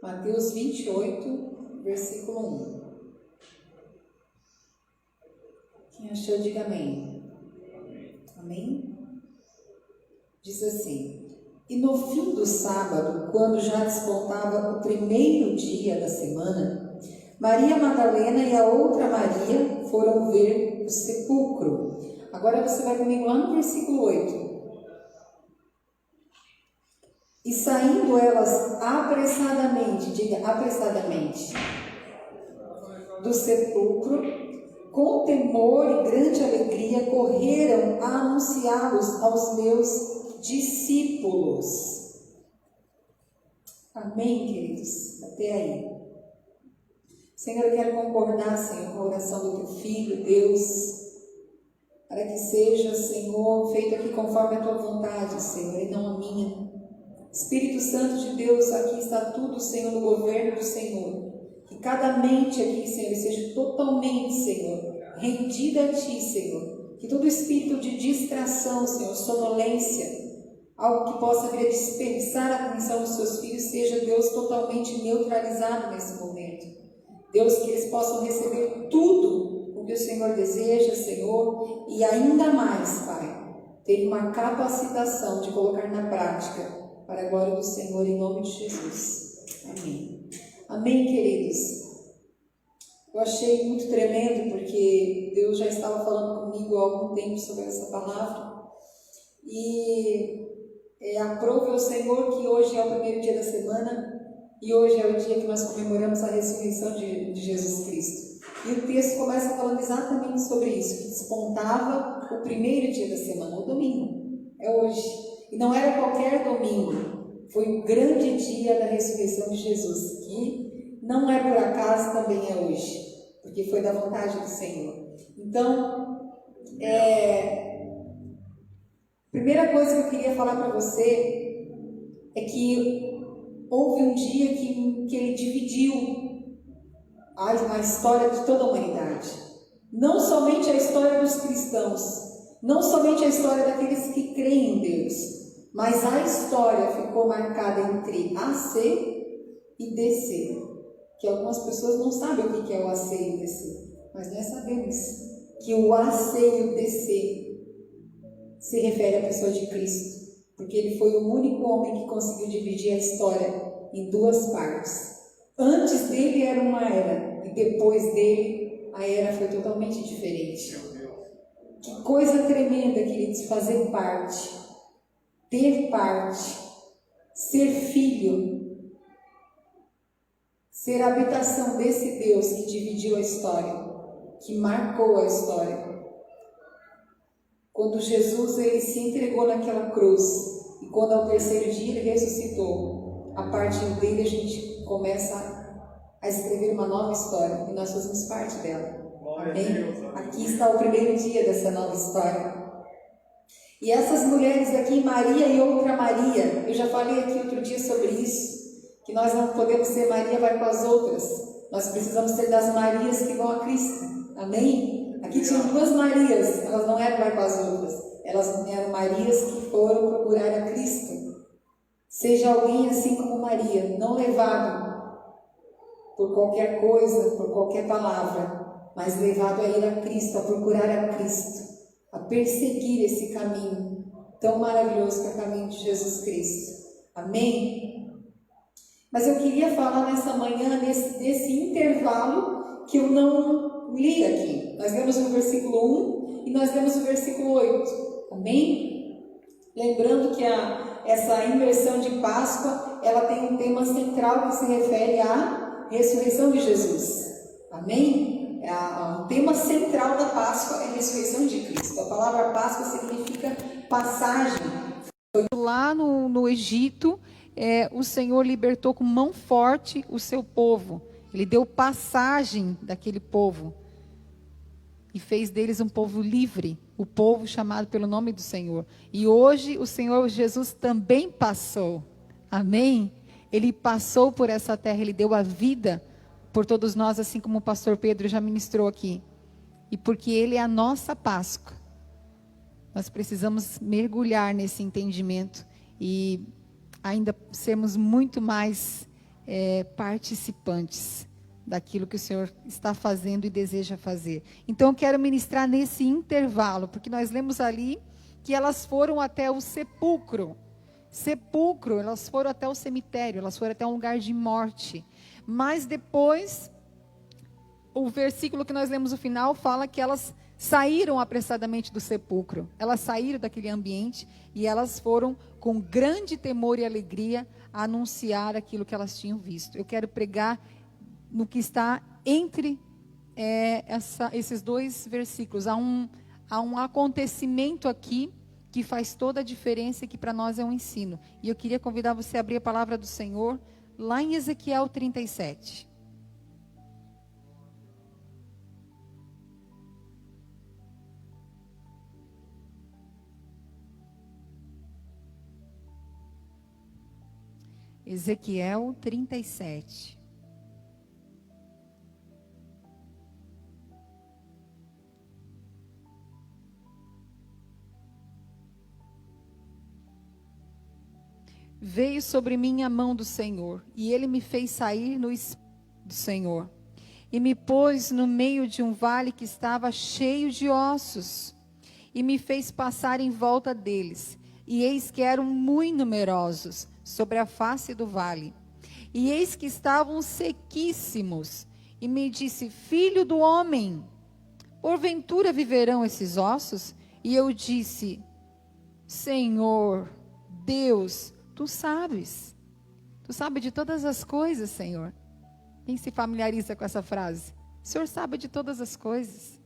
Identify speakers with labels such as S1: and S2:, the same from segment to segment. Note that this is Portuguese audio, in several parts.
S1: Mateus 28, versículo 1. Quem achou, diga amém. Amém? Diz assim: E no fim do sábado, quando já despontava o primeiro dia da semana, Maria Madalena e a outra Maria foram ver o sepulcro. Agora você vai comigo lá no versículo 8. E saindo elas apressadamente, diga apressadamente, do sepulcro, com temor e grande alegria, correram a anunciá-los aos meus discípulos. Amém, queridos? Até aí. Senhor, eu quero concordar, Senhor, com a oração do teu Filho, Deus, para que seja, Senhor, feito aqui conforme a tua vontade, Senhor, e não a minha. Espírito Santo de Deus, aqui está tudo, Senhor, no governo do Senhor. Que cada mente aqui, Senhor, seja totalmente, Senhor, rendida a Ti, Senhor. Que todo espírito de distração, Senhor, sonolência, algo que possa vir a dispersar a atenção dos seus filhos, seja, Deus, totalmente neutralizado nesse momento. Deus, que eles possam receber tudo o que o Senhor deseja, Senhor, e ainda mais, Pai, ter uma capacitação de colocar na prática para a glória do Senhor, em nome de Jesus. Amém. Amém, queridos. Eu achei muito tremendo, porque Deus já estava falando comigo há algum tempo sobre essa palavra. E aprove ao Senhor que hoje é o primeiro dia da semana, e hoje é o dia que nós comemoramos a ressurreição de Jesus Cristo. E o texto começa falando exatamente sobre isso, que despontava o primeiro dia da semana, o domingo. É hoje. E não era qualquer domingo, foi o grande dia da ressurreição de Jesus, que não é por acaso, também é hoje, porque foi da vontade do Senhor. Então, primeira coisa que eu queria falar para você é que houve um dia que ele dividiu a história de toda a humanidade. Não somente a história dos cristãos, não somente a história daqueles que creem em Deus, mas a história ficou marcada entre AC e DC, que algumas pessoas não sabem o que é o AC e o DC, mas nós sabemos que o AC e o DC se refere à pessoa de Cristo, porque ele foi o único homem que conseguiu dividir a história em duas partes. Antes dele era uma era, e depois dele a era foi totalmente diferente. Que coisa tremenda, queridos, fazer parte, ter parte, ser filho, ser a habitação desse Deus que dividiu a história, que marcou a história. Quando Jesus ele se entregou naquela cruz, e quando ao terceiro dia ele ressuscitou, a partir dele a gente começa a escrever uma nova história, e nós fazemos parte dela. Amém? Aqui está o primeiro dia dessa nova história. E essas mulheres aqui, Maria e outra Maria, eu já falei aqui outro dia sobre isso, que nós não podemos ser Maria vai com as outras, nós precisamos ser das Marias que vão a Cristo. Amém? Aqui tinham duas Marias, elas não eram vai com as outras, elas eram Marias que foram procurar a Cristo. Seja alguém assim como Maria, não levado por qualquer coisa, por qualquer palavra, mas levado a ir a Cristo, a procurar a Cristo, a perseguir esse caminho tão maravilhoso que é o caminho de Jesus Cristo. Amém? Mas eu queria falar nessa manhã, desse intervalo que eu não li aqui. Nós lemos o versículo 1 e nós lemos o versículo 8. Amém? Lembrando que essa imersão de Páscoa, ela tem um tema central que se refere à ressurreição de Jesus. Amém? O tema central da Páscoa é a ressurreição de Cristo. A palavra Páscoa significa passagem.
S2: Lá no Egito, o Senhor libertou com mão forte o seu povo. Ele deu passagem daquele povo e fez deles um povo livre, o povo chamado pelo nome do Senhor. E hoje o Senhor Jesus também passou. Amém? Ele passou por essa terra, ele deu a vida por todos nós, assim como o pastor Pedro já ministrou aqui. E porque ele é a nossa Páscoa, nós precisamos mergulhar nesse entendimento e ainda sermos muito mais participantes daquilo que o Senhor está fazendo e deseja fazer. Então eu quero ministrar nesse intervalo, porque nós lemos ali que elas foram até o sepulcro, elas foram até o cemitério, elas foram até um lugar de morte. Mas depois, o versículo que nós lemos no final fala que elas saíram apressadamente do sepulcro, elas saíram daquele ambiente e elas foram com grande temor e alegria anunciar aquilo que elas tinham visto. Eu quero pregar no que está entre esses dois versículos. Há um acontecimento aqui que faz toda a diferença e que para nós é um ensino. E eu queria convidar você a abrir a palavra do Senhor lá em Ezequiel 37. Ezequiel 37. Veio sobre mim a mão do Senhor, e ele me fez sair no Espírito do Senhor, e me pôs no meio de um vale que estava cheio de ossos, e me fez passar em volta deles, e eis que eram muito numerosos sobre a face do vale, e eis que estavam sequíssimos, e me disse: filho do homem, porventura viverão esses ossos? E eu disse: Senhor Deus, Tu sabes de todas as coisas, Senhor. Quem se familiariza com essa frase? O Senhor sabe de todas as coisas.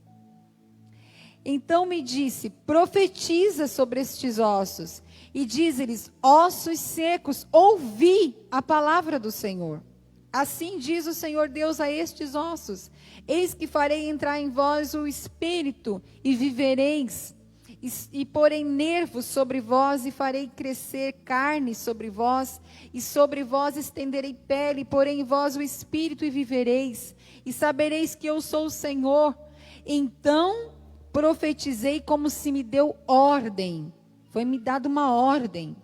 S2: Então me disse: profetiza sobre estes ossos, e diz-lhes: ossos secos, ouvi a palavra do Senhor. Assim diz o Senhor Deus a estes ossos: eis que farei entrar em vós o espírito, e vivereis. E porei nervos sobre vós, e farei crescer carne sobre vós, e sobre vós estenderei pele, e porei em vós o espírito, e vivereis, e sabereis que eu sou o Senhor. Então profetizei como se me deu ordem, foi-me dada uma ordem.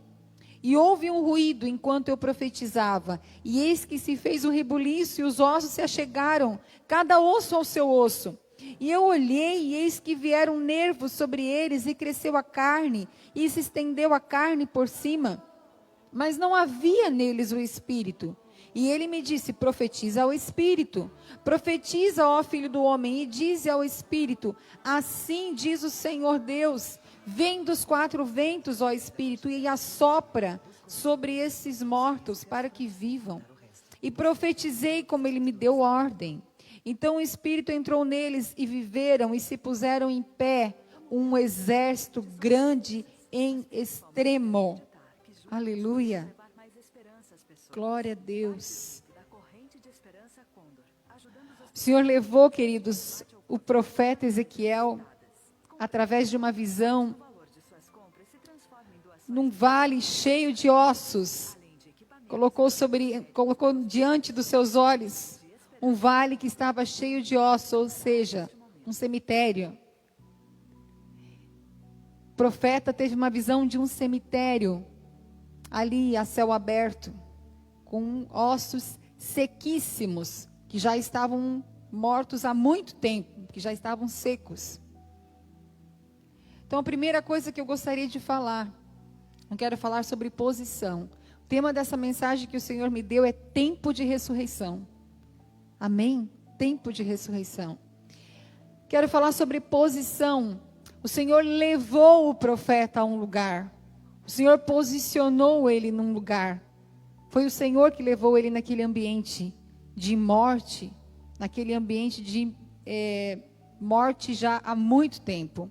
S2: E houve um ruído enquanto eu profetizava, e eis que se fez um rebuliço, e os ossos se achegaram, cada osso ao seu osso. E eu olhei, e eis que vieram nervos sobre eles, e cresceu a carne, e se estendeu a carne por cima, mas não havia neles o espírito. E ele me disse: profetiza ao espírito, profetiza, ó filho do homem, e dize ao espírito: assim diz o Senhor Deus, vem dos quatro ventos, ó espírito, e assopra sobre esses mortos, para que vivam. E profetizei como ele me deu ordem. Então o Espírito entrou neles, e viveram, e se puseram em pé, um exército grande em extremo. Aleluia. Glória a Deus. O Senhor levou, queridos, o profeta Ezequiel, através de uma visão, num vale cheio de ossos. Colocou diante dos seus olhos um vale que estava cheio de ossos, ou seja, um cemitério. O profeta teve uma visão de um cemitério, ali a céu aberto, com ossos sequíssimos, que já estavam mortos há muito tempo, que já estavam secos. Então a primeira coisa que eu gostaria de falar, eu quero falar sobre posição. O tema dessa mensagem que o Senhor me deu é tempo de ressurreição. Amém? Tempo de ressurreição. Quero falar sobre posição. O Senhor levou o profeta a um lugar. O Senhor posicionou ele num lugar. Foi o Senhor que levou ele naquele ambiente de morte, naquele ambiente de morte já há muito tempo.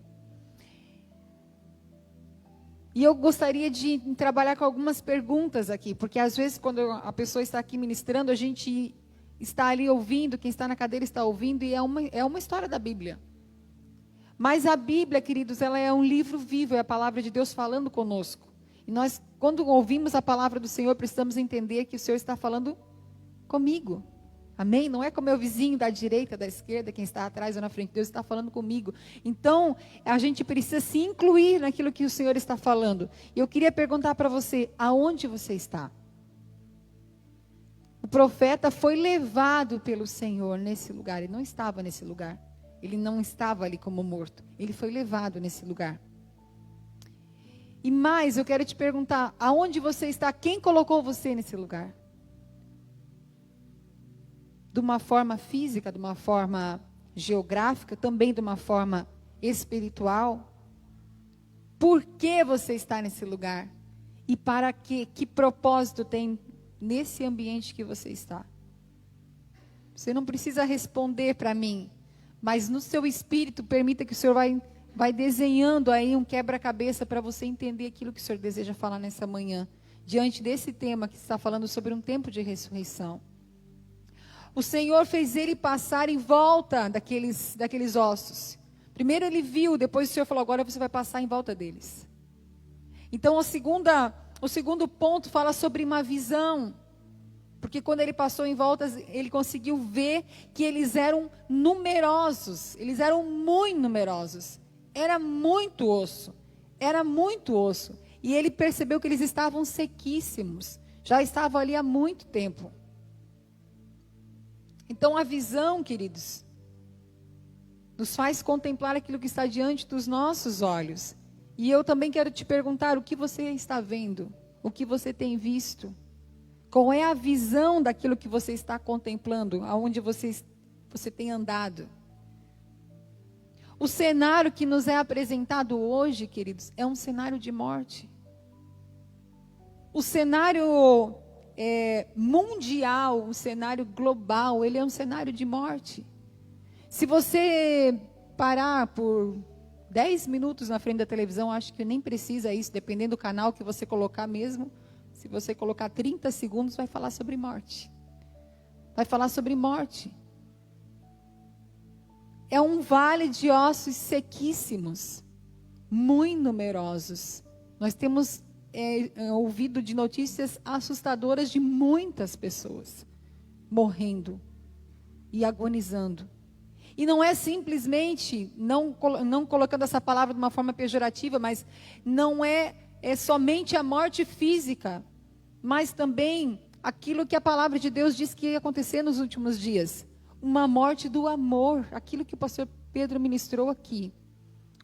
S2: E eu gostaria de trabalhar com algumas perguntas aqui, porque às vezes quando a pessoa está aqui ministrando, a gente está ali ouvindo, quem está na cadeira está ouvindo, e é uma história da Bíblia. Mas a Bíblia, queridos, ela é um livro vivo, é a palavra de Deus falando conosco. E nós, quando ouvimos a palavra do Senhor, precisamos entender que o Senhor está falando comigo. Amém? Não é com o meu vizinho da direita, da esquerda, quem está atrás ou na frente. Deus está falando comigo. Então, a gente precisa se incluir naquilo que o Senhor está falando. E eu queria perguntar para você, aonde você está? O profeta foi levado pelo Senhor nesse lugar. Ele não estava nesse lugar. Ele não estava ali como morto. Ele foi levado nesse lugar. E mais, eu quero te perguntar, aonde você está? Quem colocou você nesse lugar? De uma forma física, de uma forma geográfica, também de uma forma espiritual? Por que você está nesse lugar? E para quê? Que propósito tem nesse ambiente que você está? Você não precisa responder para mim, mas no seu espírito, permita que o Senhor vai desenhando aí um quebra-cabeça para você entender aquilo que o Senhor deseja falar nessa manhã, diante desse tema que está falando sobre um tempo de ressurreição. O Senhor fez ele passar em volta daqueles ossos. Primeiro ele viu, depois o Senhor falou, agora você vai passar em volta deles. Então o segundo ponto fala sobre uma visão. Porque quando ele passou em volta, ele conseguiu ver que eles eram numerosos. Eles eram muito numerosos. Era muito osso. Era muito osso. E ele percebeu que eles estavam sequíssimos. Já estavam ali há muito tempo. Então a visão, queridos, nos faz contemplar aquilo que está diante dos nossos olhos. E eu também quero te perguntar, o que você está vendo? O que você tem visto? Qual é a visão daquilo que você está contemplando? Aonde você tem andado? O cenário que nos é apresentado hoje, queridos, é um cenário de morte. O cenário mundial, o cenário global, ele é um cenário de morte. Se você parar por 10 minutos na frente da televisão, acho que nem precisa isso, dependendo do canal que você colocar mesmo. Se você colocar 30 segundos, vai falar sobre morte. Vai falar sobre morte. É um vale de ossos sequíssimos, muito numerosos. Nós temos ouvido de notícias assustadoras de muitas pessoas morrendo e agonizando. E não é simplesmente, não colocando essa palavra de uma forma pejorativa, mas não é somente a morte física, mas também aquilo que a palavra de Deus diz que ia acontecer nos últimos dias. Uma morte do amor, aquilo que o pastor Pedro ministrou aqui.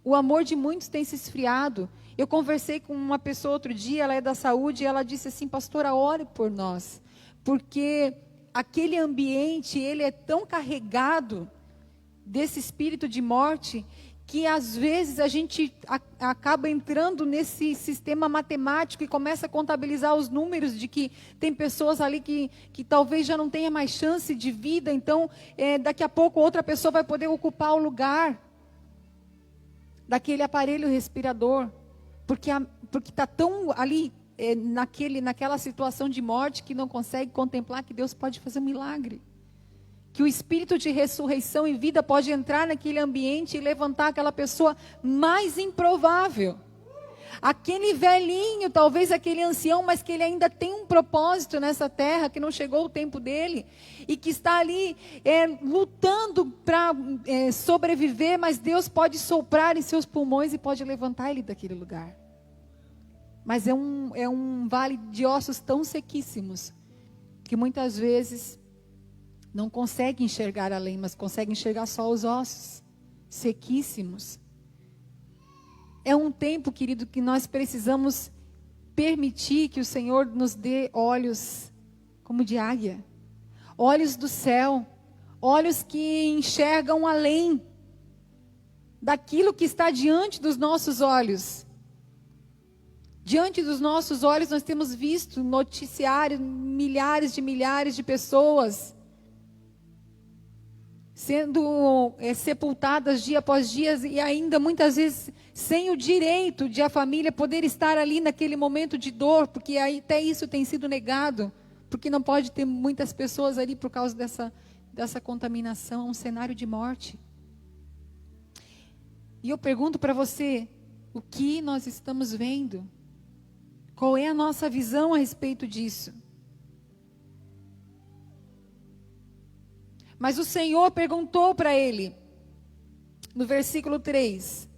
S2: O amor de muitos tem se esfriado. Eu conversei com uma pessoa outro dia, ela é da saúde, e ela disse assim, pastora, ore por nós, porque aquele ambiente, ele é tão carregado desse espírito de morte, que às vezes a gente acaba entrando nesse sistema matemático e começa a contabilizar os números de que tem pessoas ali que talvez já não tenha mais chance de vida, então daqui a pouco outra pessoa vai poder ocupar o lugar daquele aparelho respirador, porque está tão ali naquela situação de morte que não consegue contemplar que Deus pode fazer um milagre. Que o espírito de ressurreição e vida pode entrar naquele ambiente e levantar aquela pessoa mais improvável. Aquele velhinho, talvez aquele ancião, mas que ele ainda tem um propósito nessa terra, que não chegou o tempo dele, e que está ali lutando para sobreviver, mas Deus pode soprar em seus pulmões e pode levantar ele daquele lugar. Mas é um vale de ossos tão sequíssimos, que muitas vezes não consegue enxergar além, mas consegue enxergar só os ossos, sequíssimos. É um tempo, querido, que nós precisamos permitir que o Senhor nos dê olhos como de águia, olhos do céu, olhos que enxergam além daquilo que está diante dos nossos olhos. Diante dos nossos olhos nós temos visto noticiários, milhares de pessoas sendo sepultadas dia após dia e ainda muitas vezes sem o direito de a família poder estar ali naquele momento de dor, porque até isso tem sido negado, porque não pode ter muitas pessoas ali por causa dessa contaminação, um cenário de morte. E eu pergunto para você, o que nós estamos vendo? Qual é a nossa visão a respeito disso? Mas o Senhor perguntou para ele, no versículo 3,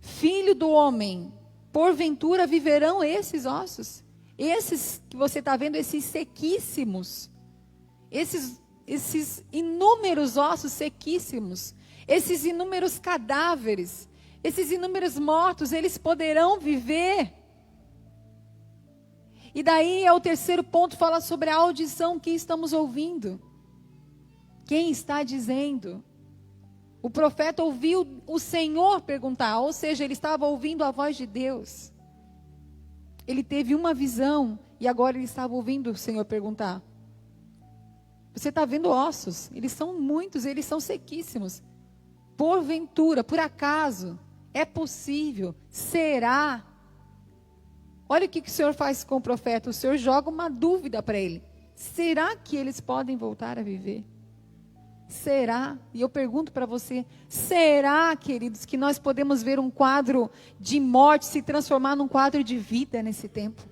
S2: Filho do homem, porventura viverão esses ossos? Esses que você está vendo, esses sequíssimos. esses inúmeros ossos sequíssimos, esses inúmeros cadáveres, esses inúmeros mortos, eles poderão viver. E daí é o terceiro ponto, fala sobre a audição que estamos ouvindo. Quem está dizendo? O profeta ouviu o Senhor perguntar, ou seja, ele estava ouvindo a voz de Deus. Ele teve uma visão e agora ele estava ouvindo o Senhor perguntar. Você está vendo ossos, eles são muitos, eles são sequíssimos. Porventura, por acaso, é possível, será? Olha o que o Senhor faz com o profeta, o Senhor joga uma dúvida para ele. Será que eles podem voltar a viver? Será? E eu pergunto para você, será, queridos, que nós podemos ver um quadro de morte se transformar num quadro de vida nesse tempo?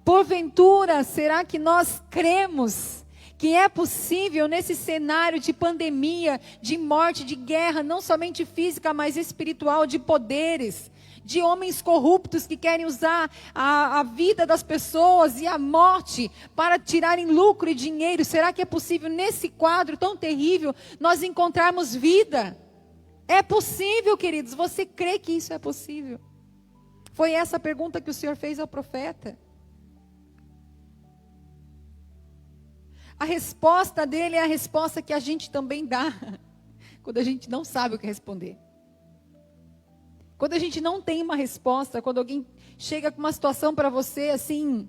S2: Porventura, será que nós cremos que é possível nesse cenário de pandemia, de morte, de guerra, não somente física, mas espiritual, de poderes, de homens corruptos que querem usar a vida das pessoas e a morte para tirarem lucro e dinheiro? Será que é possível nesse quadro tão terrível nós encontrarmos vida? É possível, queridos, você crê que isso é possível? Foi essa a pergunta que o Senhor fez ao profeta. A resposta dele é a resposta que a gente também dá, quando a gente não sabe o que responder. Quando a gente não tem uma resposta, quando alguém chega com uma situação para você assim,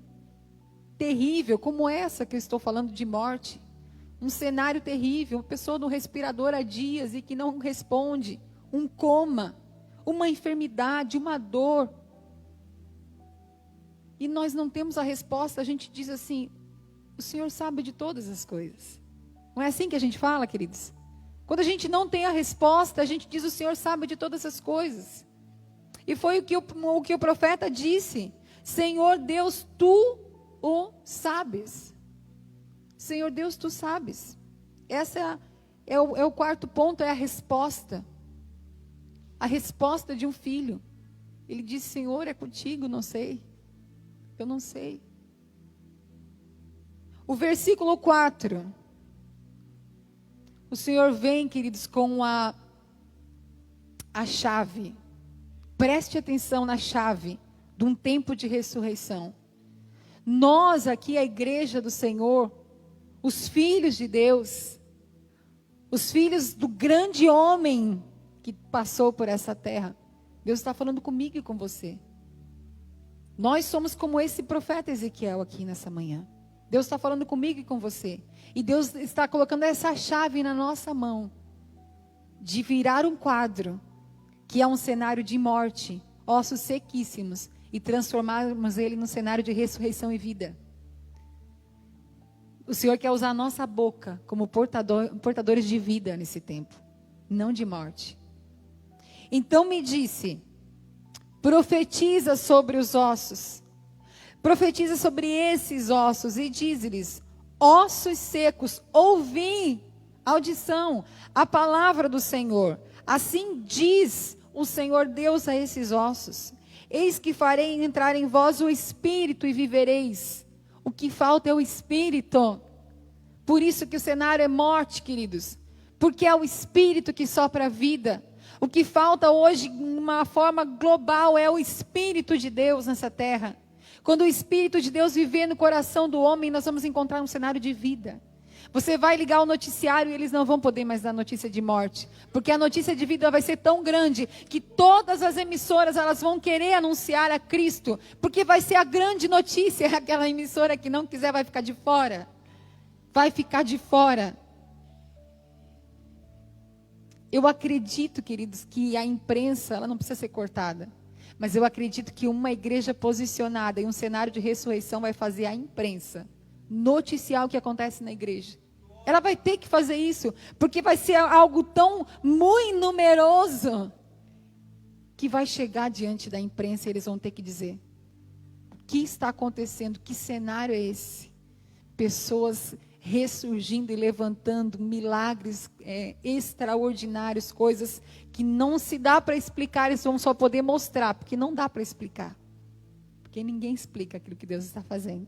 S2: terrível, como essa que eu estou falando de morte, um cenário terrível, uma pessoa no respirador há dias e que não responde, um coma, uma enfermidade, uma dor, e nós não temos a resposta, a gente diz assim, o Senhor sabe de todas as coisas. Não é assim que a gente fala, queridos? Quando a gente não tem a resposta, a gente diz, o Senhor sabe de todas as coisas. E foi o que o profeta disse. Senhor Deus, tu o sabes. Senhor Deus, tu sabes. Essa é o quarto ponto, é a resposta. A resposta de um filho. Ele disse, Senhor, é contigo, não sei. Eu não sei. O versículo 4. O Senhor vem, queridos, com a chave. Preste atenção na chave de um tempo de ressurreição. Nós aqui, a igreja do Senhor, os filhos de Deus, os filhos do grande homem que passou por essa terra, Deus está falando comigo e com você. Nós somos como esse profeta Ezequiel aqui nessa manhã. Deus está falando comigo e com você. E Deus está colocando essa chave na nossa mão. De virar um quadro, que é um cenário de morte, ossos sequíssimos, e transformarmos ele num cenário de ressurreição e vida. O Senhor quer usar a nossa boca como portadores de vida nesse tempo, não de morte. Então me disse, profetiza sobre os ossos. Profetiza sobre esses ossos e diz-lhes, ossos secos, ouvi, audição, a palavra do Senhor. Assim diz o Senhor Deus a esses ossos. Eis que farei entrar em vós o Espírito e vivereis. O que falta é o Espírito. Por isso que o cenário é morte, queridos. Porque é o Espírito que sopra a vida. O que falta hoje, de uma forma global, é o Espírito de Deus nessa terra. Quando o Espírito de Deus viver no coração do homem, nós vamos encontrar um cenário de vida. Você vai ligar o noticiário e eles não vão poder mais dar notícia de morte. Porque a notícia de vida vai ser tão grande que todas as emissoras elas vão querer anunciar a Cristo. Porque vai ser a grande notícia. Aquela emissora que não quiser vai ficar de fora. Vai ficar de fora. Eu acredito, queridos, que a imprensa ela não precisa ser cortada. Mas eu acredito que uma igreja posicionada em um cenário de ressurreição vai fazer a imprensa noticiar o que acontece na igreja. Ela vai ter que fazer isso, porque vai ser algo tão muito numeroso que vai chegar diante da imprensa e eles vão ter que dizer: o que está acontecendo? Que cenário é esse? Pessoas ressurgindo e levantando, milagres extraordinários, coisas que não se dá para explicar, eles vão só poder mostrar, porque não dá para explicar. Porque ninguém explica aquilo que Deus está fazendo.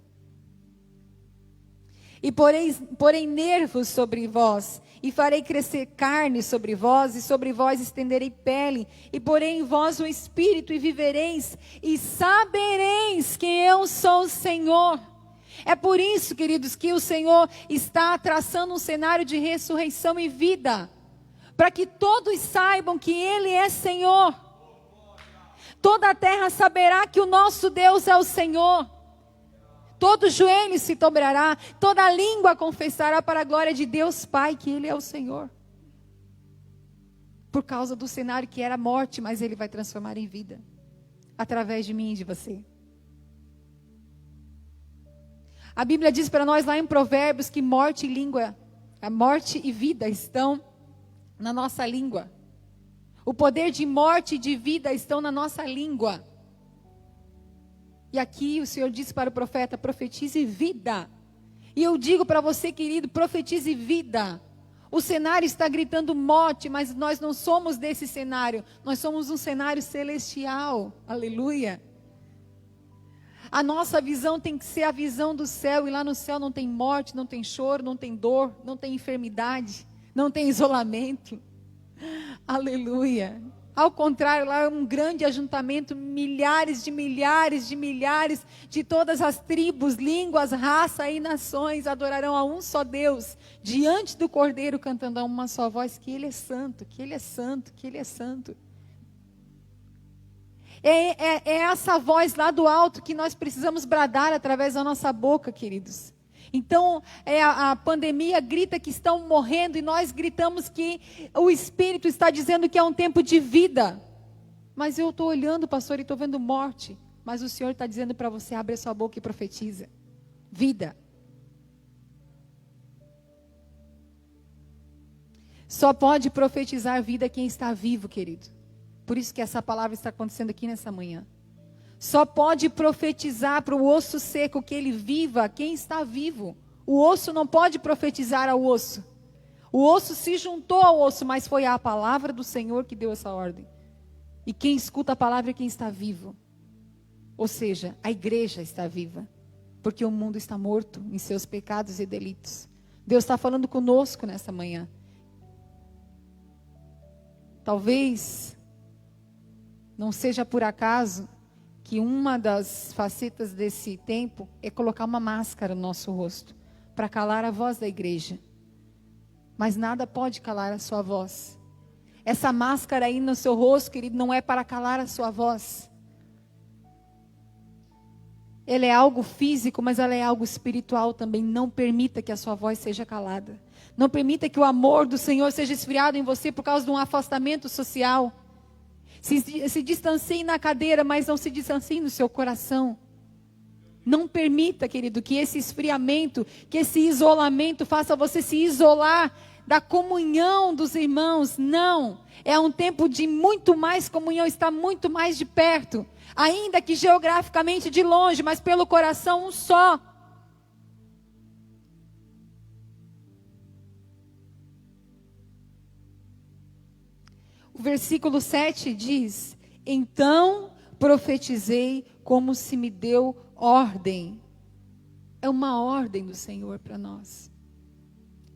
S2: E porei nervos sobre vós, e farei crescer carne sobre vós, e sobre vós estenderei pele, e porei em vós o espírito, e vivereis, e sabereis que eu sou o Senhor. É por isso, queridos, que o Senhor está traçando um cenário de ressurreição e vida, para que todos saibam que Ele é Senhor. Toda a terra saberá que o nosso Deus é o Senhor. Todo joelho se dobrará, toda língua confessará para a glória de Deus Pai que Ele é o Senhor. Por causa do cenário que era morte, mas Ele vai transformar em vida, através de mim e de você. A Bíblia diz para nós lá em Provérbios que morte e vida estão na nossa língua. O poder de morte e de vida estão na nossa língua. E aqui o Senhor disse para o profeta: profetize vida. E eu digo para você, querido, profetize vida. O cenário está gritando morte, mas nós não somos desse cenário. Nós somos um cenário celestial. Aleluia. A nossa visão tem que ser a visão do céu. E lá no céu não tem morte, não tem choro, não tem dor, não tem enfermidade, não tem isolamento. Aleluia. Ao contrário, lá é um grande ajuntamento, milhares de todas as tribos, línguas, raças e nações adorarão a um só Deus, diante do Cordeiro, cantando a uma só voz, que Ele é santo, que Ele é santo, que Ele é santo. É essa voz lá do alto que nós precisamos bradar através da nossa boca, queridos. Então, a pandemia grita que estão morrendo e nós gritamos que o Espírito está dizendo que é um tempo de vida. Mas eu estou olhando, pastor, e estou vendo morte. Mas o Senhor está dizendo para você: abre a sua boca e profetiza. Vida. Só pode profetizar vida quem está vivo, querido. Por isso que essa palavra está acontecendo aqui nessa manhã. Só pode profetizar para o osso seco que ele viva quem está vivo. O osso não pode profetizar ao osso. O osso se juntou ao osso, mas foi a palavra do Senhor que deu essa ordem. E quem escuta a palavra é quem está vivo. Ou seja, a igreja está viva. Porque o mundo está morto em seus pecados e delitos. Deus está falando conosco nessa manhã. Talvez não seja por acaso que uma das facetas desse tempo é colocar uma máscara no nosso rosto, para calar a voz da igreja. Mas nada pode calar a sua voz. Essa máscara aí no seu rosto, querido, não é para calar a sua voz. Ela é algo físico, mas ela é algo espiritual também. Não permita que a sua voz seja calada. Não permita que o amor do Senhor seja esfriado em você por causa de um afastamento social. Se distancie na cadeira, mas não se distancie no seu coração. Não permita, querido, que esse esfriamento, que esse isolamento faça você se isolar da comunhão dos irmãos. Não, é um tempo de muito mais comunhão, está muito mais de perto. Ainda que geograficamente de longe, mas pelo coração um só. O versículo 7 diz: então profetizei como se me deu ordem. É uma ordem do Senhor para nós.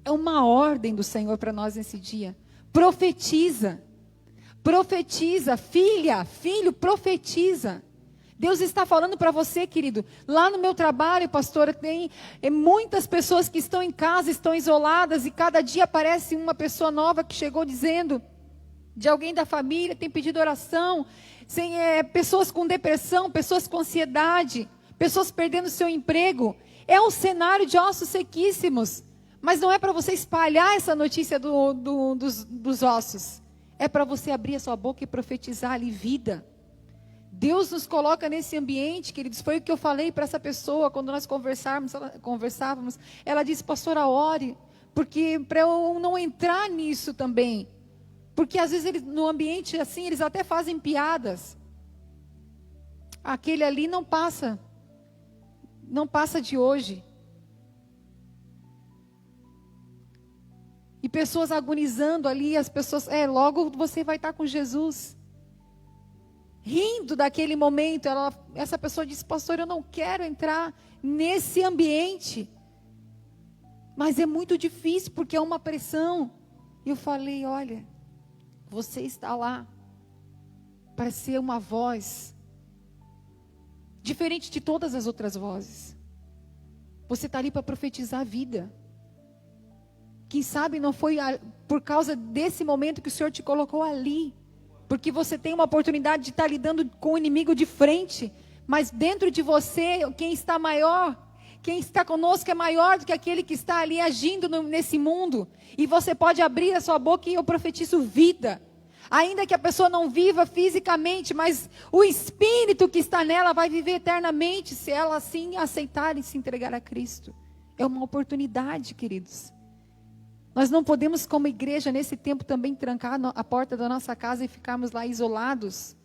S2: É uma ordem do Senhor para nós nesse dia. Profetiza. Profetiza, filha, filho, profetiza. Deus está falando para você, querido. Lá no meu trabalho, pastora, tem muitas pessoas que estão em casa, estão isoladas, e cada dia aparece uma pessoa nova que chegou dizendo, de alguém da família, tem pedido oração, pessoas com depressão, pessoas com ansiedade, pessoas perdendo seu emprego. É um cenário de ossos sequíssimos, mas não é para você espalhar essa notícia dos ossos. É para você abrir a sua boca e profetizar ali vida. Deus nos coloca nesse ambiente, queridos. Foi o que eu falei para essa pessoa quando nós conversávamos. Ela disse: pastora, ore, porque para eu não entrar nisso também. Porque às vezes no ambiente assim, eles até fazem piadas. Aquele ali não passa de hoje. E pessoas agonizando ali, as pessoas, logo você vai estar com Jesus. Rindo daquele momento, essa pessoa disse: pastor, eu não quero entrar nesse ambiente. Mas é muito difícil, porque é uma pressão. E eu falei, olha, você está lá para ser uma voz diferente de todas as outras vozes. Você está ali para profetizar a vida. Quem sabe não foi por causa desse momento que o Senhor te colocou ali. Porque você tem uma oportunidade de estar lidando com o inimigo de frente. Mas dentro de você, quem está maior, quem está conosco é maior do que aquele que está ali agindo nesse mundo. E você pode abrir a sua boca e eu profetizo vida. Ainda que a pessoa não viva fisicamente, mas o Espírito que está nela vai viver eternamente, se ela assim aceitar e se entregar a Cristo. É uma oportunidade, queridos. Nós não podemos, como igreja, nesse tempo também trancar a porta da nossa casa e ficarmos lá isolados,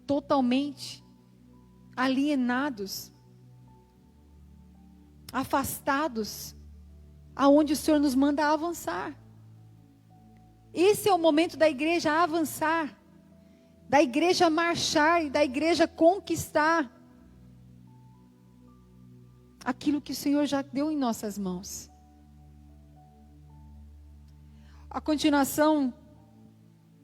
S2: totalmente alienados, afastados, aonde o Senhor nos manda avançar. Esse é o momento da igreja avançar, da igreja marchar e da igreja conquistar aquilo que o Senhor já deu em nossas mãos. A continuação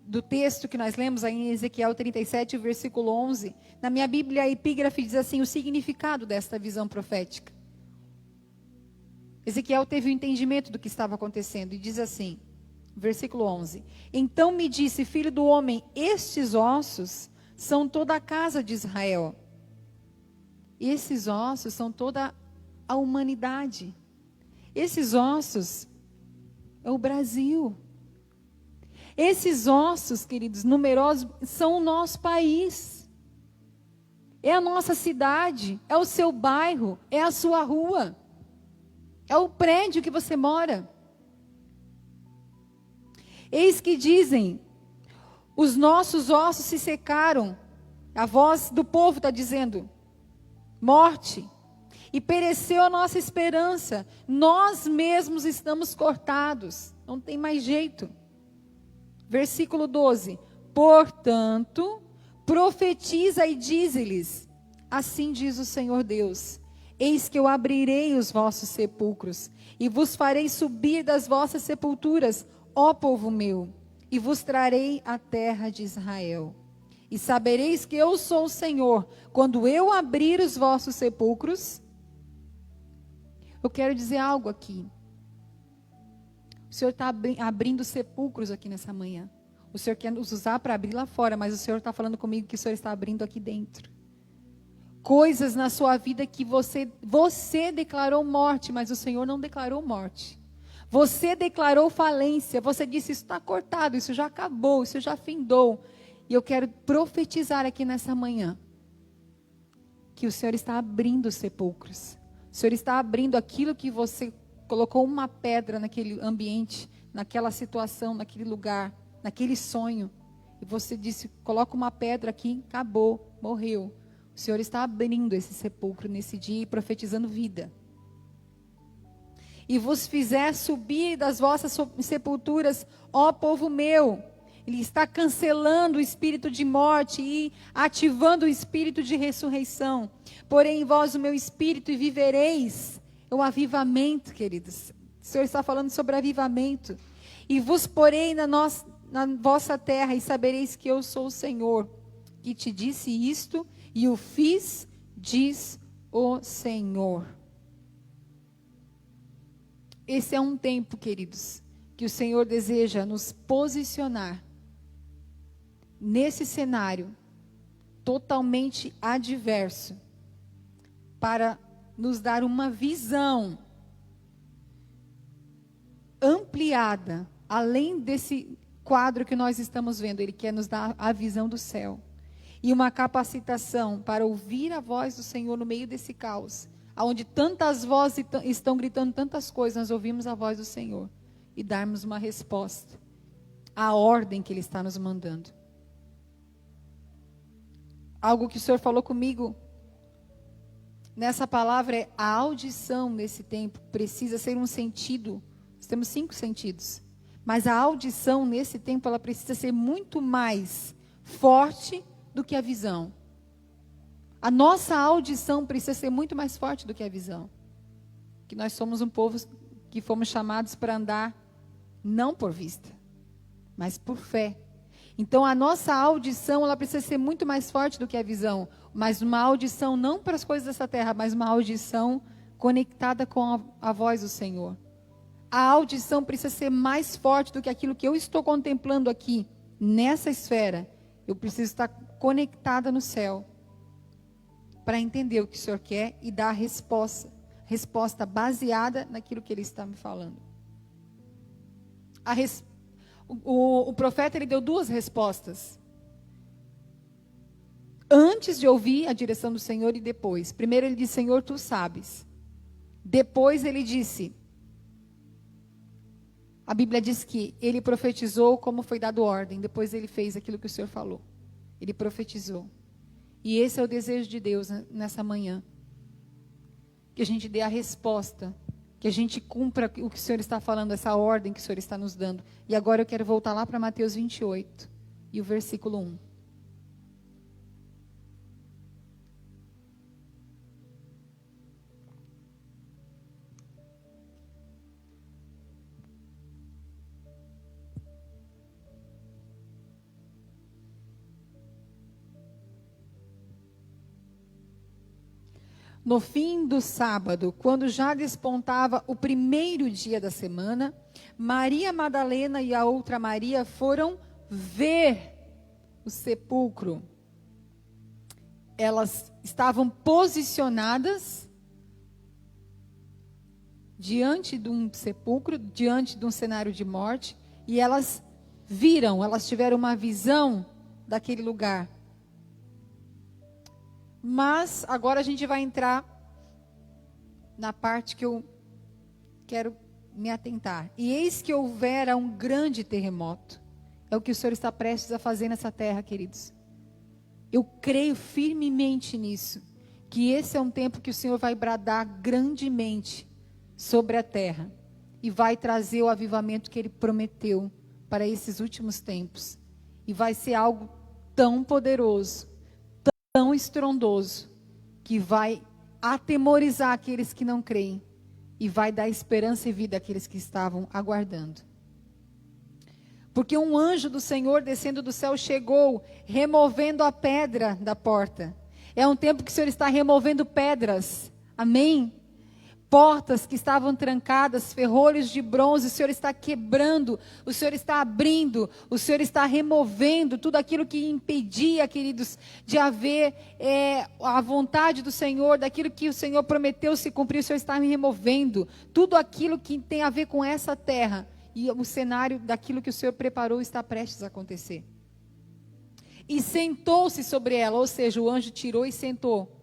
S2: do texto que nós lemos aí em Ezequiel 37, versículo 11, na minha Bíblia a epígrafe diz assim, o significado desta visão profética. Ezequiel teve o entendimento do que estava acontecendo e diz assim, versículo 11, então me disse, filho do homem, estes ossos são toda a casa de Israel. Esses ossos são toda a humanidade. Esses ossos é o Brasil. Esses ossos, queridos, numerosos, são o nosso país. É a nossa cidade, é o seu bairro, é a sua rua. É o prédio que você mora. Eis que dizem, os nossos ossos se secaram. A voz do povo está dizendo, morte. E pereceu a nossa esperança. Nós mesmos estamos cortados. Não tem mais jeito. Versículo 12. Portanto, profetiza e dize-lhes, assim diz o Senhor Deus, eis que eu abrirei os vossos sepulcros, e vos farei subir das vossas sepulturas, ó povo meu, e vos trarei a terra de Israel. E sabereis que eu sou o Senhor, quando eu abrir os vossos sepulcros. Eu quero dizer algo aqui. O Senhor está abrindo sepulcros aqui nessa manhã. O Senhor quer nos usar para abrir lá fora, mas o Senhor está falando comigo que o Senhor está abrindo aqui dentro. Coisas na sua vida que você declarou morte, mas o Senhor não declarou morte. Você declarou falência, você disse, isso está cortado, isso já acabou, isso já findou. E eu quero profetizar aqui nessa manhã, que o Senhor está abrindo sepulcros. O Senhor está abrindo aquilo que você colocou uma pedra naquele ambiente, naquela situação, naquele lugar, naquele sonho. E você disse, coloca uma pedra aqui, acabou, morreu. O Senhor está abrindo esse sepulcro nesse dia e profetizando vida. E vos fizer subir das vossas sepulturas, ó povo meu. Ele está cancelando o espírito de morte e ativando o espírito de ressurreição. Porém, em vós o meu espírito e vivereis. É o avivamento, queridos. O Senhor está falando sobre avivamento. E vos porei na vossa terra e sabereis que eu sou o Senhor, que te disse isto e o fiz, diz o Senhor. Esse é um tempo, queridos, que o Senhor deseja nos posicionar nesse cenário totalmente adverso, para nos dar uma visão ampliada, além desse quadro que nós estamos vendo. Ele quer nos dar a visão do céu e uma capacitação para ouvir a voz do Senhor no meio desse caos, onde tantas vozes estão gritando tantas coisas. Nós ouvimos a voz do Senhor e darmos uma resposta à ordem que Ele está nos mandando. Algo que o Senhor falou comigo nessa palavra é a audição nesse tempo precisa ser um sentido. Nós temos 5 sentidos, mas a audição nesse tempo ela precisa ser muito mais forte do que a visão. A nossa audição precisa ser muito mais forte do que a visão. Que nós somos um povo que fomos chamados para andar não por vista, mas por fé. Então a nossa audição, ela precisa ser muito mais forte do que a visão, mas uma audição não para as coisas dessa terra, mas uma audição conectada com a voz do Senhor. A audição precisa ser mais forte do que aquilo que eu estou contemplando aqui, nessa esfera. Eu preciso estar conectada no céu, para entender o que o Senhor quer e dar a resposta baseada naquilo que Ele está me falando. O profeta, ele deu duas respostas. Antes de ouvir a direção do Senhor e depois. Primeiro ele disse, Senhor, tu sabes. Depois ele disse, a Bíblia diz que ele profetizou como foi dado ordem. Depois ele fez aquilo que o Senhor falou. Ele profetizou. E esse é o desejo de Deus nessa manhã. Que a gente dê a resposta. Que a gente cumpra o que o Senhor está falando, essa ordem que o Senhor está nos dando. E agora eu quero voltar lá para Mateus 28 e o versículo 1. No fim do sábado, quando já despontava o primeiro dia da semana, Maria Madalena e a outra Maria foram ver o sepulcro. Elas estavam posicionadas diante de um sepulcro, diante de um cenário de morte, e elas tiveram uma visão daquele lugar. Mas agora a gente vai entrar na parte que eu quero me atentar. E eis que houvera um grande terremoto. É o que o Senhor está prestes a fazer nessa terra, queridos. Eu creio firmemente nisso. Que esse é um tempo que o Senhor vai bradar grandemente sobre a terra. E vai trazer o avivamento que Ele prometeu para esses últimos tempos. E vai ser algo tão poderoso, tão estrondoso, que vai atemorizar aqueles que não creem e vai dar esperança e vida àqueles que estavam aguardando. Porque um anjo do Senhor descendo do céu chegou, removendo a pedra da porta. É um tempo que o Senhor está removendo pedras, amém? Portas que estavam trancadas, ferrolhos de bronze, o Senhor está quebrando, o Senhor está abrindo, o Senhor está removendo tudo aquilo que impedia, queridos, de haver a vontade do Senhor, daquilo que o Senhor prometeu se cumprir, o Senhor está removendo tudo aquilo que tem a ver com essa terra, e o cenário daquilo que o Senhor preparou está prestes a acontecer. E sentou-se sobre ela, ou seja, o anjo tirou e sentou.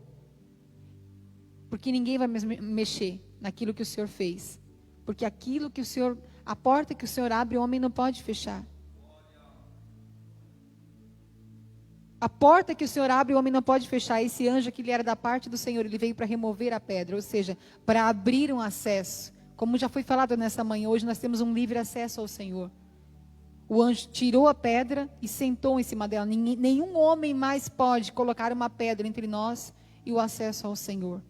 S2: Porque ninguém vai mexer naquilo que o Senhor fez. Porque aquilo que o Senhor, a porta que o Senhor abre, o homem não pode fechar. A porta que o Senhor abre, o homem não pode fechar. Esse anjo que ele era da parte do Senhor, ele veio para remover a pedra, ou seja, para abrir um acesso. Como já foi falado nessa manhã, hoje nós temos um livre acesso ao Senhor. O anjo tirou a pedra e sentou em cima dela. Nenhum homem mais pode colocar uma pedra entre nós e o acesso ao Senhor.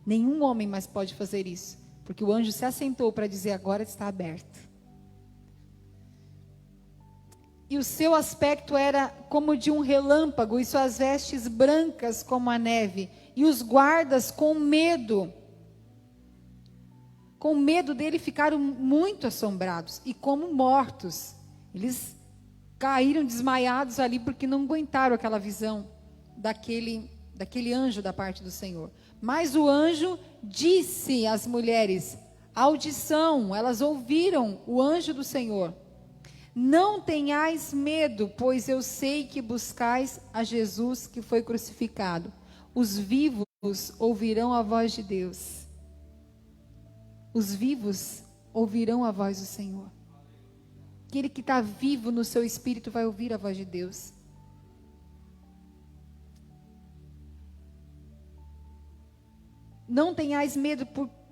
S2: Nenhum homem mais pode fazer isso, porque o anjo se assentou para dizer, agora está aberto. E o seu aspecto era como de um relâmpago, e suas vestes brancas como a neve. E os guardas com medo dele ficaram muito assombrados, e como mortos. Eles caíram desmaiados ali, porque não aguentaram aquela visão daquele anjo da parte do Senhor. Mas o anjo disse às mulheres, audição, elas ouviram o anjo do Senhor. Não tenhais medo, pois eu sei que buscais a Jesus que foi crucificado. Os vivos ouvirão a voz de Deus. Os vivos ouvirão a voz do Senhor. Aquele que está vivo no seu espírito vai ouvir a voz de Deus. Não tenhais medo,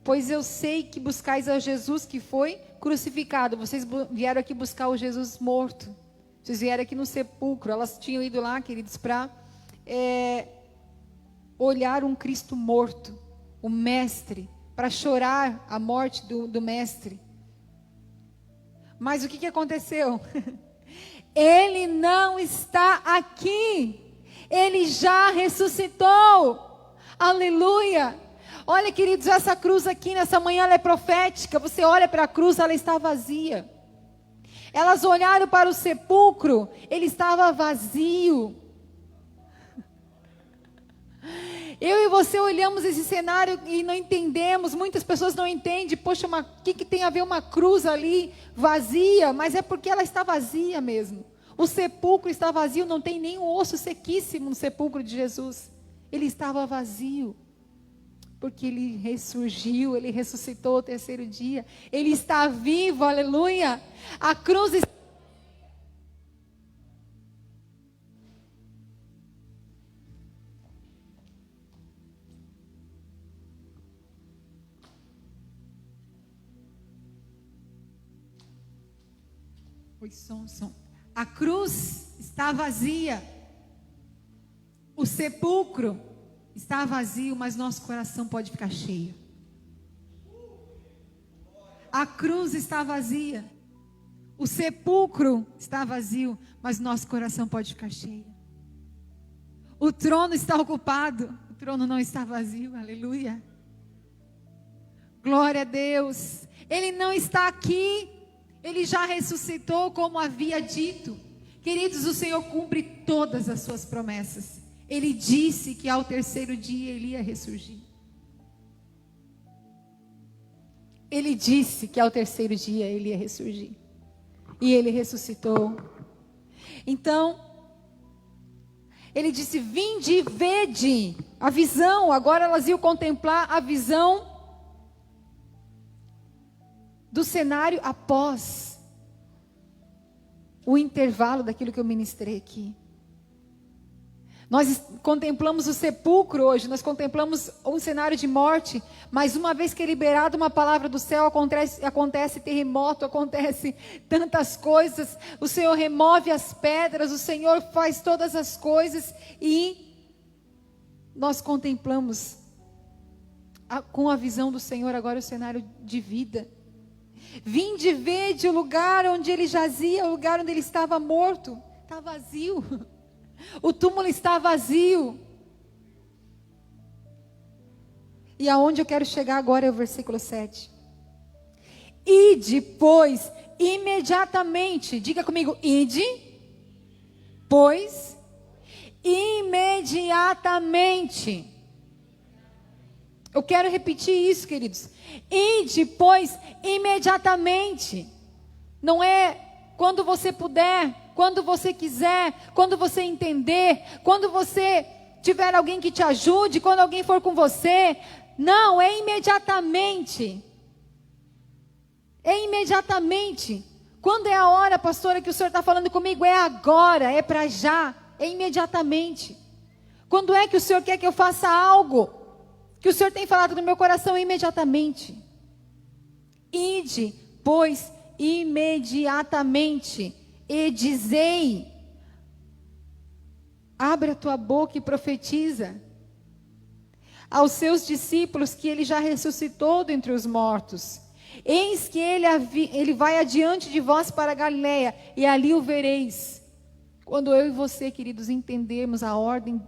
S2: pois eu sei que buscais a Jesus que foi crucificado. Vocês vieram aqui buscar o Jesus morto. Vocês vieram aqui no sepulcro. Elas tinham ido lá, queridos, para olhar um Cristo morto. O mestre para chorar a morte do mestre. Mas o que aconteceu? Ele não está aqui. Ele já ressuscitou. Aleluia. Olha, queridos, essa cruz aqui nessa manhã ela é profética. Você olha para a cruz, ela está vazia. Elas olharam para o sepulcro, ele estava vazio. Eu e você olhamos esse cenário e não entendemos. Muitas pessoas não entendem. Poxa, o que tem a ver uma cruz ali vazia? Mas é porque ela está vazia mesmo. O sepulcro está vazio, não tem nem um osso sequíssimo no sepulcro de Jesus. Ele estava vazio. Porque ele ressurgiu, ele ressuscitou ao terceiro dia. Ele está vivo, aleluia. A cruz está... A cruz está vazia. O sepulcro está vazio, mas nosso coração pode ficar cheio. A cruz está vazia. O sepulcro está vazio, mas nosso coração pode ficar cheio. O trono está ocupado, o trono não está vazio, aleluia. Glória a Deus. Ele não está aqui. Ele já ressuscitou como havia dito. Queridos, o Senhor cumpre todas as suas promessas. Ele disse que ao terceiro dia ele ia ressurgir. Ele disse que ao terceiro dia ele ia ressurgir. E ele ressuscitou. Então, ele disse: vinde e vede a visão. Agora elas iam contemplar a visão do cenário após o intervalo daquilo que eu ministrei aqui. Nós contemplamos o sepulcro hoje, nós contemplamos um cenário de morte, mas uma vez que é liberada uma palavra do céu, acontece terremoto, acontece tantas coisas, o Senhor remove as pedras, o Senhor faz todas as coisas e nós contemplamos com a visão do Senhor agora o cenário de vida. Vinde e vede o lugar onde ele jazia, o lugar onde ele estava morto, está vazio. O túmulo está vazio. E aonde eu quero chegar agora é o versículo 7. Ide, pois, imediatamente, diga comigo, ide, pois, imediatamente. Eu quero repetir isso, queridos. Ide, pois, imediatamente. Não é quando você puder, quando você quiser, quando você entender, quando você tiver alguém que te ajude, quando alguém for com você. Não, é imediatamente. É imediatamente. Quando é a hora, pastora, que o Senhor está falando comigo? É agora, é para já, é imediatamente. Quando é que o Senhor quer que eu faça algo que o Senhor tem falado no meu coração? Imediatamente. Ide, pois, imediatamente, e dizei, abre a tua boca e profetiza aos seus discípulos que ele já ressuscitou dentre os mortos. Eis que ele vai adiante de vós para a Galileia, e ali o vereis. Quando eu e você, queridos, entendermos a ordem,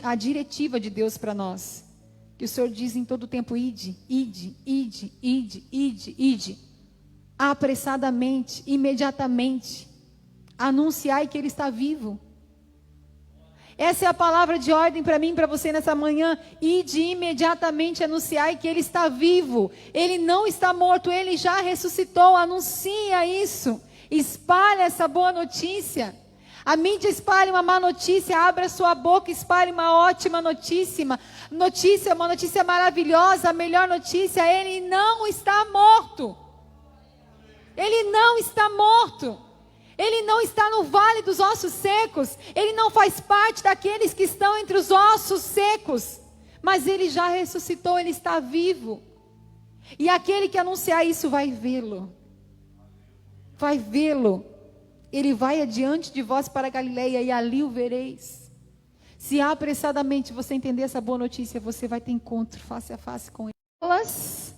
S2: a diretiva de Deus para nós, que o Senhor diz em todo o tempo: ide, ide, ide, ide, ide, ide, apressadamente, imediatamente, anunciai que ele está vivo. Essa é a palavra de ordem para mim e para você nessa manhã. Ide imediatamente, anunciai que ele está vivo. Ele não está morto, ele já ressuscitou. Anuncia isso. Espalha essa boa notícia. A mídia espalha uma má notícia, abra sua boca, espalhe uma ótima notícia, uma notícia maravilhosa, a melhor notícia: ele não está morto. Ele não está morto. Ele não está no vale dos ossos secos. Ele não faz parte daqueles que estão entre os ossos secos. Mas ele já ressuscitou, ele está vivo. E aquele que anunciar isso vai vê-lo. Vai vê-lo. Ele vai adiante de vós para a Galileia, e ali o vereis. Se apressadamente você entender essa boa notícia, você vai ter encontro face a face com elas,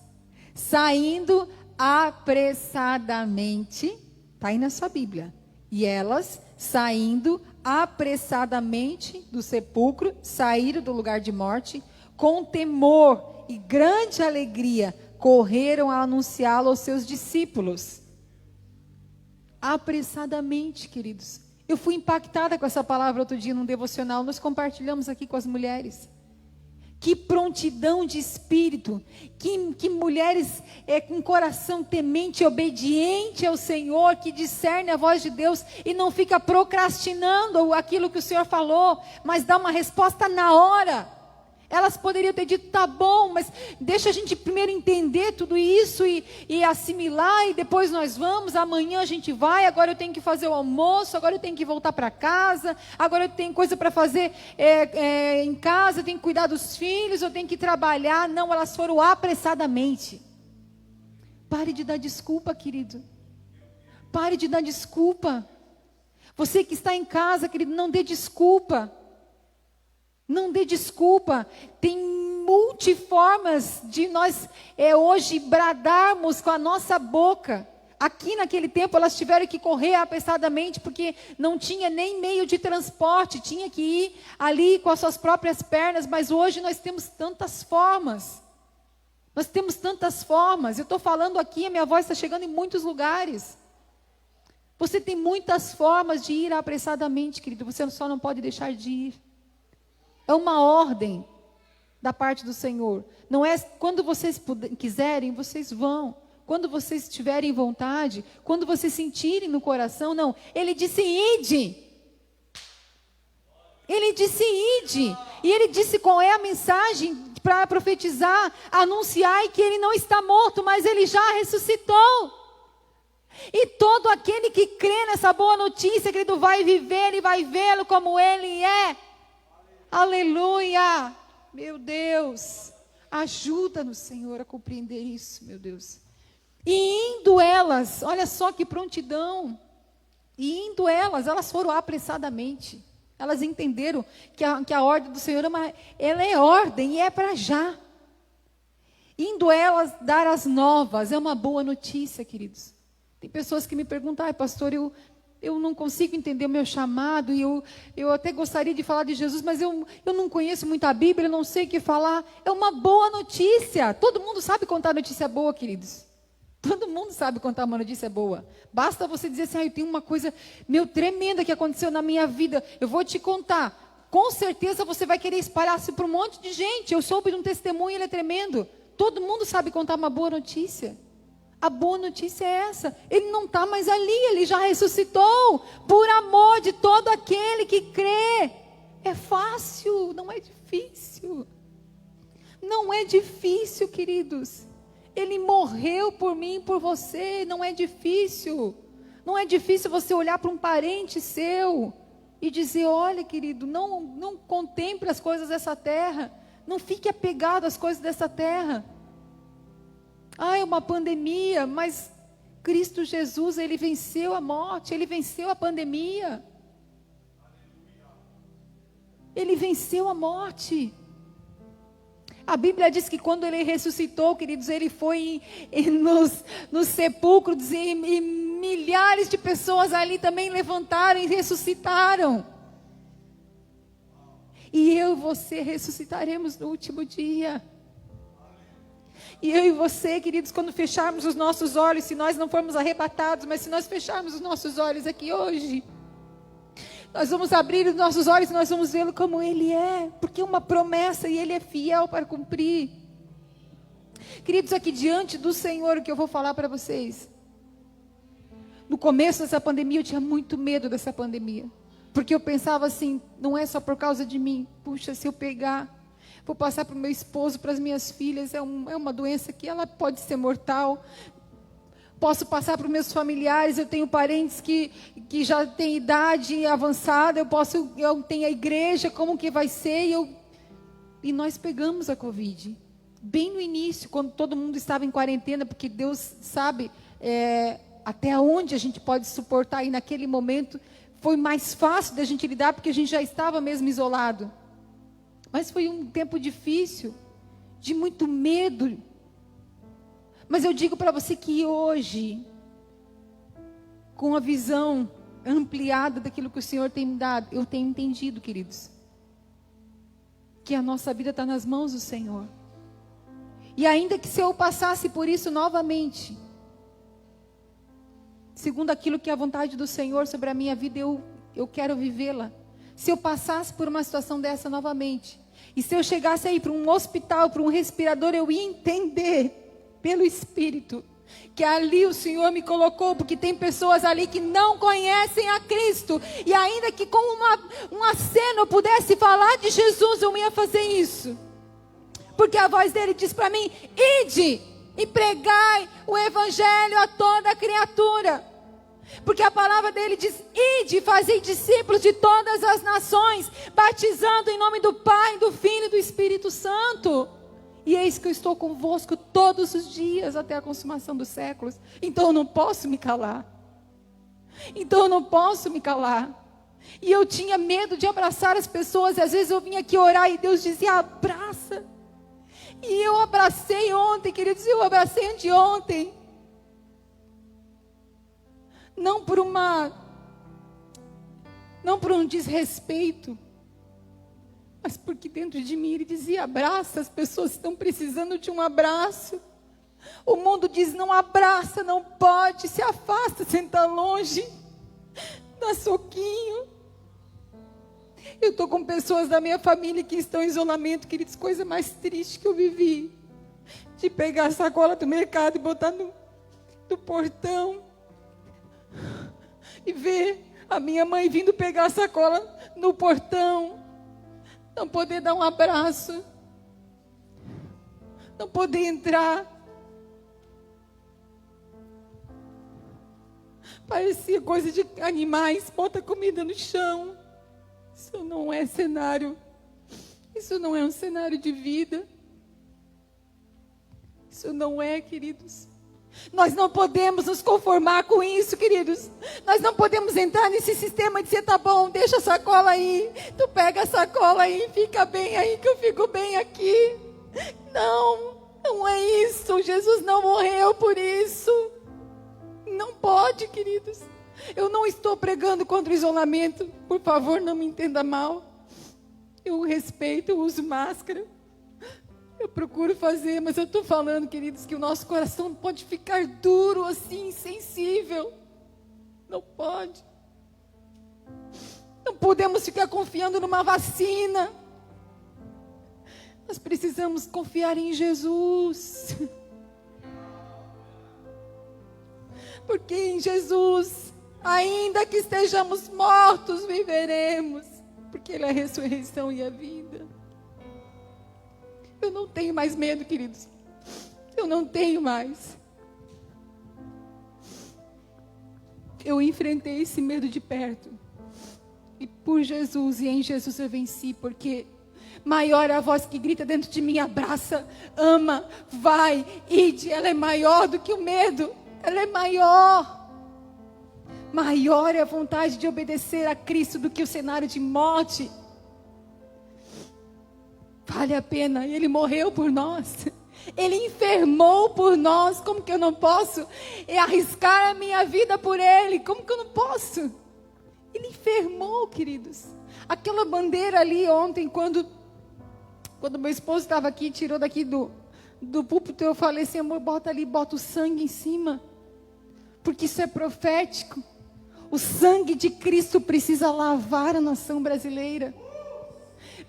S2: saindo apressadamente, está aí na sua Bíblia, e elas saindo apressadamente do sepulcro, saíram do lugar de morte, com temor e grande alegria, correram a anunciá-lo aos seus discípulos. Apressadamente, queridos. Eu fui impactada com essa palavra outro dia num devocional, nós compartilhamos aqui com as mulheres. Que prontidão de espírito, que mulheres com coração temente, obediente ao Senhor, que discerne a voz de Deus e não fica procrastinando aquilo que o Senhor falou, mas dá uma resposta na hora. Elas poderiam ter dito, tá bom, mas deixa a gente primeiro entender tudo isso e assimilar, e depois nós vamos, amanhã a gente vai, agora eu tenho que fazer o almoço, agora eu tenho que voltar para casa, agora eu tenho coisa para fazer em casa, eu tenho que cuidar dos filhos, eu tenho que trabalhar. Não, elas foram apressadamente. Pare de dar desculpa, querido. Pare de dar desculpa. Você que está em casa, querido, não dê desculpa. Não dê desculpa. Tem multiformas de nós hoje bradarmos com a nossa boca. Aqui naquele tempo elas tiveram que correr apressadamente porque não tinha nem meio de transporte, tinha que ir ali com as suas próprias pernas, mas hoje nós temos tantas formas. Nós temos tantas formas. Eu estou falando aqui, a minha voz está chegando em muitos lugares. Você tem muitas formas de ir apressadamente, querido, você só não pode deixar de ir. É uma ordem da parte do Senhor. Não é quando vocês quiserem, vocês vão. Quando vocês tiverem vontade, quando vocês sentirem no coração, não. Ele disse, ide. Ele disse, ide. E ele disse qual é a mensagem para profetizar, anunciar que ele não está morto, mas ele já ressuscitou. E todo aquele que crê nessa boa notícia, querido, vai viver e vai vê-lo como ele é. Aleluia! Meu Deus, ajuda-nos, Senhor, a compreender isso, meu Deus. E indo elas, olha só que prontidão. E indo elas foram apressadamente. Elas entenderam que a ordem do Senhor ela é ordem e é para já. Indo elas dar as novas, é uma boa notícia, queridos. Tem pessoas que me perguntam, pastor, eu não consigo entender o meu chamado, e eu até gostaria de falar de Jesus, mas eu não conheço muito a Bíblia, eu não sei o que falar. É uma boa notícia. Todo mundo sabe contar notícia boa, queridos. Todo mundo sabe contar uma notícia boa. Basta você dizer assim, eu tenho uma coisa tremenda que aconteceu na minha vida, eu vou te contar. Com certeza você vai querer espalhar isso para um monte de gente. Eu soube de um testemunho, ele é tremendo. Todo mundo sabe contar uma boa notícia. A boa notícia é essa, ele não está mais ali, ele já ressuscitou, por amor de todo aquele que crê. É fácil, não é difícil. Não é difícil, queridos. Ele morreu por mim e por você, não é difícil. Não é difícil você olhar para um parente seu e dizer, olha, querido, não contemple as coisas dessa terra, não fique apegado às coisas dessa terra. É uma pandemia, mas Cristo Jesus, ele venceu a morte, ele venceu a pandemia. Ele venceu a morte. A Bíblia diz que quando ele ressuscitou, queridos, ele foi nos sepulcros e milhares de pessoas ali também levantaram e ressuscitaram. E eu e você ressuscitaremos no último dia. E eu e você, queridos, quando fecharmos os nossos olhos, se nós não formos arrebatados, mas se nós fecharmos os nossos olhos aqui hoje, nós vamos abrir os nossos olhos e nós vamos vê-lo como ele é, porque é uma promessa e ele é fiel para cumprir. Queridos, aqui diante do Senhor, o que eu vou falar para vocês. No começo dessa pandemia, eu tinha muito medo dessa pandemia, porque eu pensava assim, não é só por causa de mim, puxa, se eu pegar, vou passar para o meu esposo, para as minhas filhas, é uma doença que ela pode ser mortal. Posso passar para os meus familiares, eu tenho parentes que já têm idade avançada, eu tenho a igreja, como que vai ser? E nós pegamos a Covid, bem no início, quando todo mundo estava em quarentena, porque Deus sabe até onde a gente pode suportar, e naquele momento foi mais fácil da gente lidar, porque a gente já estava mesmo isolado. Mas foi um tempo difícil, de muito medo. Mas eu digo para você que hoje, com a visão ampliada daquilo que o Senhor tem me dado, eu tenho entendido, queridos, que a nossa vida está nas mãos do Senhor. E ainda que se eu passasse por isso novamente, segundo aquilo que é a vontade do Senhor sobre a minha vida, eu quero vivê-la. Se eu passasse por uma situação dessa novamente, e se eu chegasse aí para um hospital, para um respirador, eu ia entender pelo Espírito que ali o Senhor me colocou, porque tem pessoas ali que não conhecem a Cristo, e ainda que com um aceno eu pudesse falar de Jesus, eu ia fazer isso, porque a voz dele diz para mim: ide e pregai o Evangelho a toda criatura, porque a palavra dele diz: ide e fazei discípulos de todas as nações, batizando em nome do Pai, do Filho e do Espírito Santo. E eis que eu estou convosco todos os dias até a consumação dos séculos. Então eu não posso me calar. E eu tinha medo de abraçar as pessoas. E às vezes eu vinha aqui orar e Deus dizia: abraça. E eu abracei ontem, queridos, eu abracei anteontem. Não por um desrespeito, mas porque dentro de mim ele dizia: abraça, as pessoas estão precisando de um abraço. O mundo diz: não abraça, não pode, se afasta, senta longe, dá soquinho. Eu estou com pessoas da minha família que estão em isolamento, queridos, coisa mais triste que eu vivi, de pegar a sacola do mercado e botar no portão, e ver a minha mãe vindo pegar a sacola no portão, não poder dar um abraço, não poder entrar. Parecia coisa de animais, bota comida no chão. Isso não é cenário, isso não é um cenário de vida. Isso não é, queridos. Nós não podemos nos conformar com isso, queridos. Nós não podemos entrar nesse sistema e dizer: tá bom, deixa a sacola aí, tu pega a sacola aí, fica bem aí que eu fico bem aqui. Não é isso. Jesus não morreu por isso. Não pode, queridos. Eu não estou pregando contra o isolamento, por favor, não me entenda mal. Eu respeito, eu uso máscara, eu procuro fazer, mas eu estou falando, queridos, que o nosso coração não pode ficar duro assim, insensível. Não pode. Não podemos ficar confiando numa vacina. Nós precisamos confiar em Jesus. Porque em Jesus, ainda que estejamos mortos, viveremos. Porque Ele é a ressurreição e a vida. Eu não tenho mais medo, queridos. Eu não tenho mais. Eu enfrentei esse medo de perto. E por Jesus e em Jesus eu venci. Porque maior é a voz que grita dentro de mim: abraça, ama, vai, ide. Ela é maior do que o medo. Ela é maior. Maior é a vontade de obedecer a Cristo do que o cenário de morte. Vale a pena. Ele morreu por nós. Ele enfermou por nós. Como que eu não posso arriscar a minha vida por Ele? Como que eu não posso? Ele enfermou, queridos. Aquela bandeira ali ontem, quando meu esposo estava aqui, tirou daqui do púlpito, eu falei assim: amor, bota ali, bota o sangue em cima. Porque isso é profético. O sangue de Cristo precisa lavar a nação brasileira.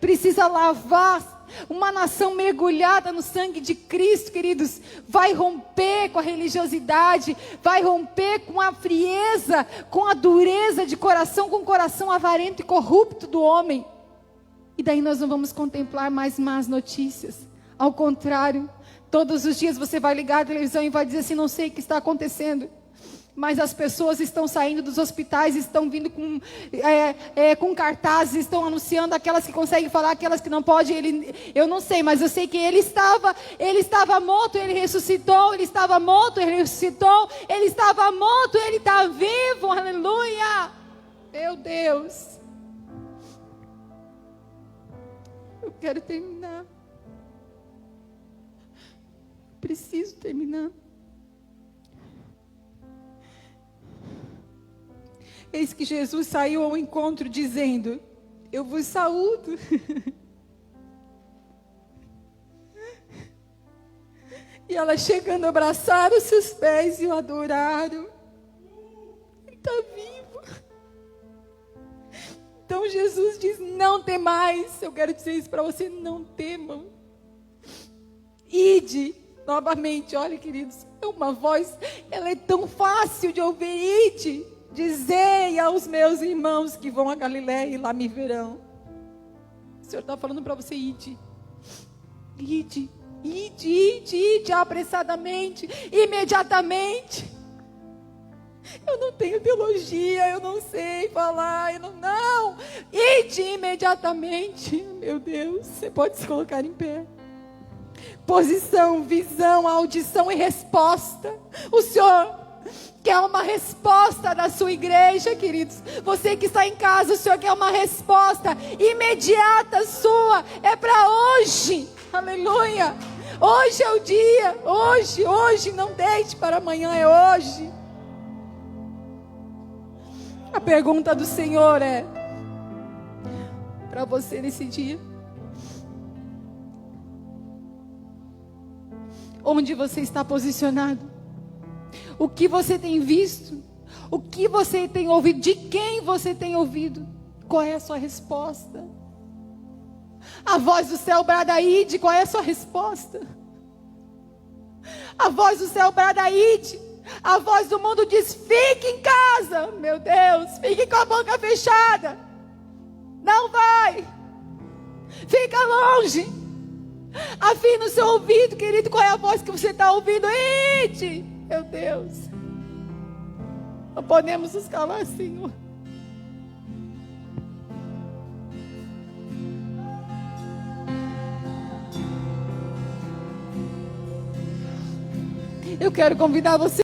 S2: Precisa lavar. Uma nação mergulhada no sangue de Cristo, queridos, vai romper com a religiosidade, vai romper com a frieza, com a dureza de coração, com o coração avarento e corrupto do homem. E daí nós não vamos contemplar mais más notícias. Ao contrário, todos os dias você vai ligar a televisão e vai dizer assim: não sei o que está acontecendo. Mas as pessoas estão saindo dos hospitais, estão vindo com cartazes, estão anunciando, aquelas que conseguem falar, aquelas que não podem. Eu não sei, mas eu sei que ele estava morto, ele ressuscitou, ele estava morto, ele ressuscitou, ele estava morto, ele está vivo, aleluia. Meu Deus. Eu quero terminar. Preciso terminar. Eis que Jesus saiu ao encontro dizendo: eu vos saúdo. E ela chegando, abraçaram os seus pés e o adoraram. Ele está vivo. Então Jesus diz: não temais. Eu quero dizer isso para você: não temam. Ide. Novamente, olha, queridos, é uma voz, ela é tão fácil de ouvir. Ide, dizei aos meus irmãos que vão a Galiléia e lá me verão. O Senhor está falando para você: ide. Ide. Ide apressadamente, imediatamente. Eu não tenho teologia, eu não sei falar, não. Ide imediatamente. Meu Deus, você pode se colocar em pé. Posição, visão, audição e resposta. O Senhor quer uma resposta da sua igreja, queridos. Você que está em casa, o Senhor quer uma resposta imediata sua. É para hoje. Aleluia. Hoje é o dia. Hoje. Não deixe para amanhã, é hoje. A pergunta do Senhor é para você nesse dia: onde você está posicionado? O que você tem visto? O que você tem ouvido? De quem você tem ouvido? Qual é a sua resposta? A voz do céu brada: ide. Qual é a sua resposta? A voz do céu brada: ide. A voz do mundo diz: fique em casa. Meu Deus, fique com a boca fechada. Não vai. Fica longe. Afina o seu ouvido, querido. Qual é a voz que você está ouvindo? Ide. Meu Deus. Não podemos nos calar, Senhor. Eu quero convidar você